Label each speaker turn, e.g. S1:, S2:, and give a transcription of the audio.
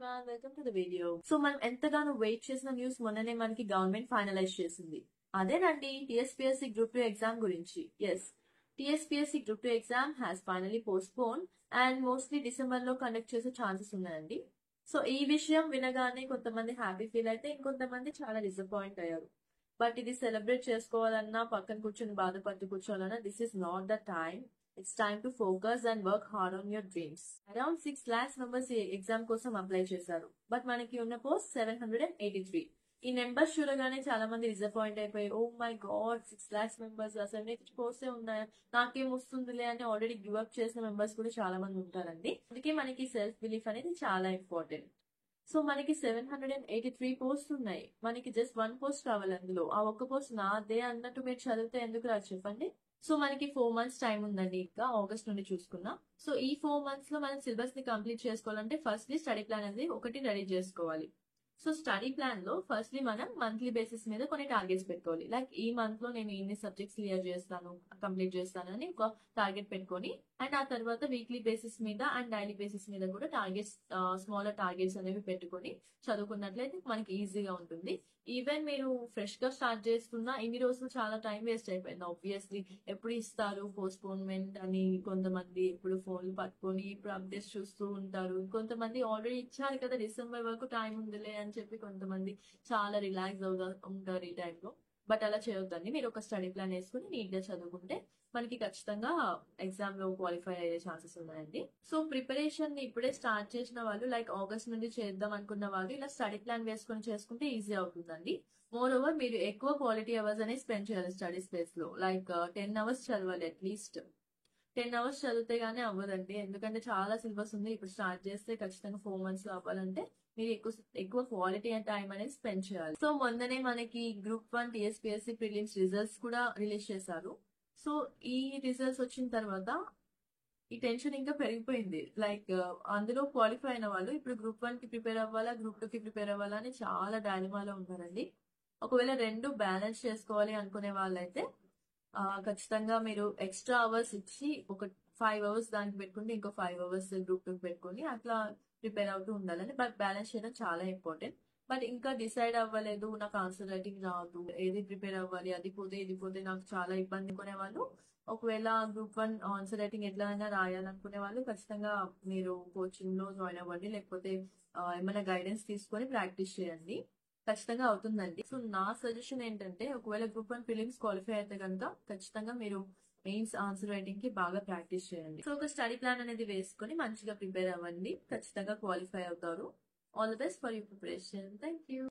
S1: everyone, welcome to the video. So మనం ఎంతగానో wait చేసిన న్యూస్ మొన్ననే మనకి గవర్నమెంట్ ఫైనలైజ్ చేసింది. అదేనండి టీఎస్పీఎస్సీ గ్రూప్ 2 ఎగ్జామ్ గురించి. Yes, TSPSC group 2 exam has finally postpone and mostly December లో కండక్ట్ చేసే ఛాన్సెస్ ఉన్నాయండి. సో ఈ విషయం వినగానే కొంతమంది హ్యాపీ ఫీల్ అయితే ఇంకొంతమంది చాలా డిసప్పాయింట్ అయ్యారు. బట్ ఇది సెలబ్రేట్ చేసుకోవాలన్నా పక్కన కూర్చొని బాధపడుతూ కూర్చోవాలన్నా this is not the time. It's time to focus and work hard on your dreams. Around 6 lakhs members ఈ ఎగ్జామ్ కోసం అప్లై చేశారు. బట్ మనకి ఉన్న పోస్ట్ 783. ఈ నెంబర్స్ చూడగానే చాలా మంది డిసప్పాయింట్ అయిపోయి, oh my god 6 lakhs members అసలు పోస్టే ఉన్నాయా, నాకేం వస్తుందిలే అని ఆల్రెడీ గివ్ అప్ చేసిన మెంబర్స్ కూడా చాలా మంది ఉంటారండి. అందుకే మనకి సెల్ఫ్ బిలీఫ్ అనేది చాలా ఇంపార్టెంట్. సో మనకి 783 పోస్ట్ ఉన్నాయి. మనకి జస్ట్ 1 పోస్ట్ కావాలి. అందులో ఆ ఒక్క పోస్ట్ నాదే అన్నట్టు మీరు చదివితే ఎందుకు రాదు చెప్పండి. సో మనకి 4 months టైం ఉందండి. ఇంకా ఆగస్ట్ నుండి చూసుకున్నా. సో ఈ 4 months లో మనం సిలబస్ ని కంప్లీట్ చేసుకోవాలంటే ఫస్ట్లీ స్టడీ ప్లాన్ అనేది ఒకటి రెడీ చేసుకోవాలి. సో స్టడీ ప్లాన్ లో ఫస్ట్లీ మనం మంత్లీ బేసిస్ మీద కొన్ని టార్గెట్స్ పెట్టుకోవాలి. లైక్ ఈ మంత్ లో నేను ఇన్ని సబ్జెక్ట్స్ క్లియర్ చేస్తాను, కంప్లీట్ చేస్తాను అని ఒక టార్గెట్ పెట్టుకొని, అండ్ ఆ తర్వాత వీక్లీ బేసిస్ మీద అండ్ డైలీ బేసిస్ మీద కూడా టార్గెట్స్, స్మాలర్ టార్గెట్స్ అనేవి పెట్టుకొని చదువుకున్నట్లయితే మనకి ఈజీగా ఉంటుంది. ఈవెన్ మీరు ఫ్రెష్ గా స్టార్ట్ చేసుకున్నా ఇన్ని రోజులు చాలా టైం వేస్ట్ అయిపోయింది. ఆబ్వియస్లీ ఎప్పుడు ఇస్తారు పోస్ట్పోన్మెంట్ అని కొంతమంది ఎప్పుడు ఫోన్లు పట్టుకొని ఇప్పుడు అప్డేట్స్ చూస్తూ ఉంటారు. కొంతమంది ఆల్రెడీ ఇచ్చారు కదా డిసెంబర్ వరకు టైం ఉందిలే అని చెప్పి కొంతమంది చాలా రిలాక్స్ అవుతా ఉంటారు ఈ టైంలో. బట్ అలా చేయొద్దండి. మీరు ఒక స్టడీ ప్లాన్ వేసుకుని నీట్ గా చదువుకుంటే మనకి ఖచ్చితంగా ఎగ్జామ్ లో క్వాలిఫై అయ్యే ఛాన్సెస్ ఉన్నాయండి. సో ప్రిపరేషన్ ని ఇప్పుడే స్టార్ట్ చేసిన వాళ్ళు, లైక్ ఆగస్ట్ నుండి చేద్దాం అనుకున్న వాళ్ళు ఇలా స్టడీ ప్లాన్ వేసుకుని చేసుకుంటే ఈజీ అవుతుందండి. మోర్ ఓవర్ మీరు ఎక్కువ క్వాలిటీ అవర్స్ అనేది స్పెండ్ చేయాలి స్టడీ స్పేస్ లో. లైక్ 10 hours చదవాలి అట్లీస్ట్. 10 hours చదివితే గానీ అవ్వదండి. ఎందుకంటే చాలా సిలబస్ ఉంది. ఇప్పుడు స్టార్ట్ చేస్తే ఖచ్చితంగా 4 months లో అవ్వాలంటే మీరు ఎక్కువ క్వాలిటీ అండ్ టైం అనేది స్పెండ్ చేయాలి. సో మొన్ననే మనకి గ్రూప్ 1 టీఎస్పీఎస్సీ ప్రిలిమ్స్ రిజల్ట్స్ కూడా రిలీజ్ చేశారు. సో ఈ రిజల్ట్స్ వచ్చిన తర్వాత ఈ టెన్షన్ ఇంకా పెరిగిపోయింది. లైక్ అందులో క్వాలిఫై అయిన వాళ్ళు ఇప్పుడు గ్రూప్ 1 కి ప్రిపేర్ అవ్వాలా, గ్రూప్ 2 కి ప్రిపేర్ అవ్వాలా అని చాలా డైలమాలో ఉన్నారండి. ఒకవేళ రెండు బ్యాలెన్స్ చేసుకోవాలి అనుకునే వాళ్ళైతే ఖచ్చితంగా మీరు ఎక్స్ట్రా అవర్స్ ఇచ్చి ఒక 5 hours దానికి పెట్టుకుంటే ఇంకో 5 hours గ్రూప్ 2 పెట్టుకుని అట్లా ప్రిపేర్ అవుతూ ఉండాలని. బట్ బ్యాలెన్స్ చేయడం చాలా ఇంపార్టెంట్. బట్ ఇంకా డిసైడ్ అవ్వలేదు, నాకు ఆన్సర్ రైటింగ్ రాదు, ఏది ప్రిపేర్ అవ్వాలి, అది పోతే ఇది పోతే నాకు చాలా ఇబ్బంది అనుకునే వాళ్ళు, ఒకవేళ గ్రూప్ 1 ఆన్సర్ రైటింగ్ ఎట్లా అయినా రాయాలనుకునే వాళ్ళు ఖచ్చితంగా మీరు కోచింగ్ లో జాయిన్ అవ్వండి. లేకపోతే ఏమైనా గైడెన్స్ తీసుకొని ప్రాక్టీస్ చేయండి. ఖచ్చితంగా అవుతుందండి. సో నా సజెషన్ ఏంటంటే ఒకవేళ గ్రూప్ 1 ఫిలిమ్స్ క్వాలిఫై అయితే కనుక ఖచ్చితంగా మీరు మెయిన్స్ ఆన్సర్ రైటింగ్ కి బాగా ప్రాక్టీస్ చేయండి. సో ఒక స్టడీ ప్లాన్ అనేది వేసుకొని మంచిగా ప్రిపేర్ అవ్వండి. ఖచ్చితంగా క్వాలిఫై అవుతారు. All the best for your preparation. Thank you.